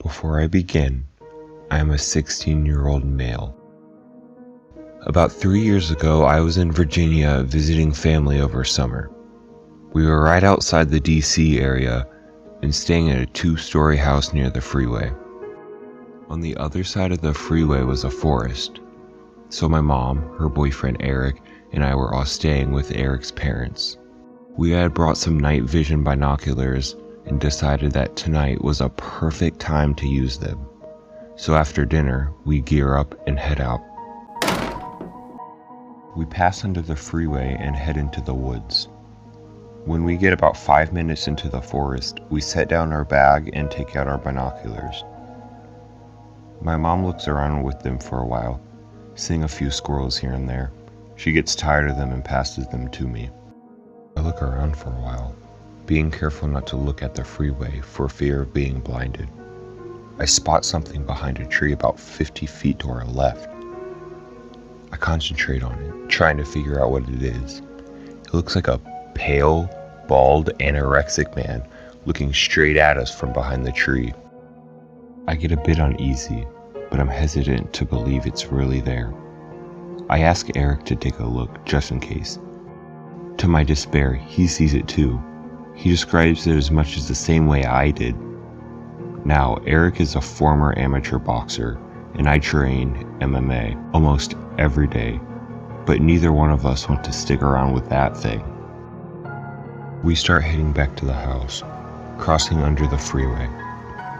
Before I begin, I am a 16-year-old male. About 3 years ago, I was in Virginia visiting family over summer. We were right outside the DC area and staying at a 2-story house near the freeway. On the other side of the freeway was a forest, so my mom, her boyfriend Eric, and I were all staying with Eric's parents. We had brought some night vision binoculars and decided that tonight was a perfect time to use them. So after dinner, we gear up and head out. We pass under the freeway and head into the woods. When we get about 5 minutes into the forest, we set down our bag and take out our binoculars. My mom looks around with them for a while, seeing a few squirrels here and there. She gets tired of them and passes them to me. I look around for a while, being careful not to look at the freeway for fear of being blinded. I spot something behind a tree about 50 feet to our left. I concentrate on it, trying to figure out what it is. It looks like a pale, bald, anorexic man looking straight at us from behind the tree. I get a bit uneasy, but I'm hesitant to believe it's really there. I ask Eric to take a look, just in case. To my despair, he sees it too. He describes it as much as the same way I did. Now, Eric is a former amateur boxer, and I train MMA almost every day, but neither one of us want to stick around with that thing. We start heading back to the house, crossing under the freeway.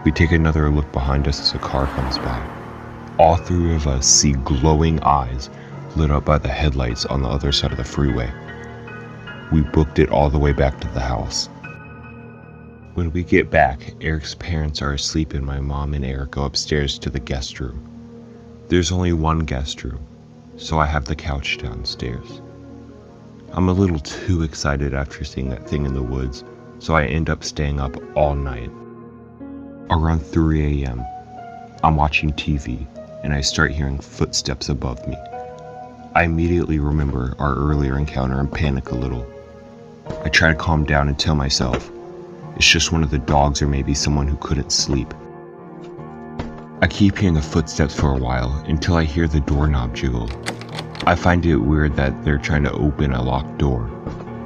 We take another look behind us as a car comes by. All three of us see glowing eyes lit up by the headlights on the other side of the freeway. We booked it all the way back to the house. When we get back, Eric's parents are asleep and my mom and Eric go upstairs to the guest room. There's only one guest room, so I have the couch downstairs. I'm a little too excited after seeing that thing in the woods, so I end up staying up all night. Around 3 a.m., I'm watching TV and I start hearing footsteps above me. I immediately remember our earlier encounter and panic a little. I try to calm down and tell myself, it's just one of the dogs or maybe someone who couldn't sleep. I keep hearing the footsteps for a while until I hear the doorknob jiggle. I find it weird that they're trying to open a locked door,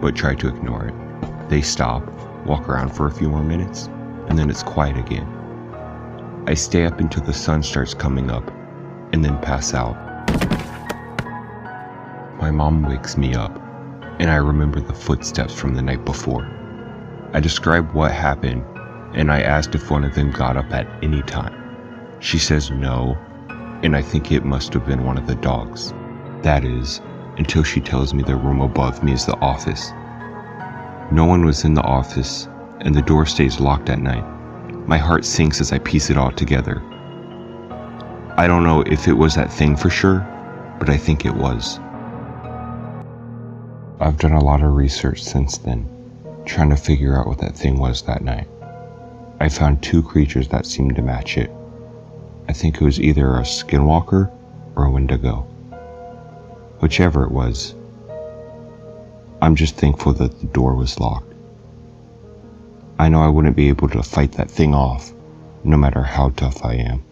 but try to ignore it. They stop, walk around for a few more minutes, and then it's quiet again. I stay up until the sun starts coming up, and then pass out. My mom wakes me up, and I remember the footsteps from the night before. I describe what happened, and I asked if one of them got up at any time. She says no, and I think it must have been one of the dogs. That is, until she tells me the room above me is the office. No one was in the office, and the door stays locked at night. My heart sinks as I piece it all together. I don't know if it was that thing for sure, but I think it was. I've done a lot of research since then, trying to figure out what that thing was that night. I found 2 creatures that seemed to match it. I think it was either a skinwalker or a Wendigo. Whichever it was, I'm just thankful that the door was locked. I know I wouldn't be able to fight that thing off, no matter how tough I am.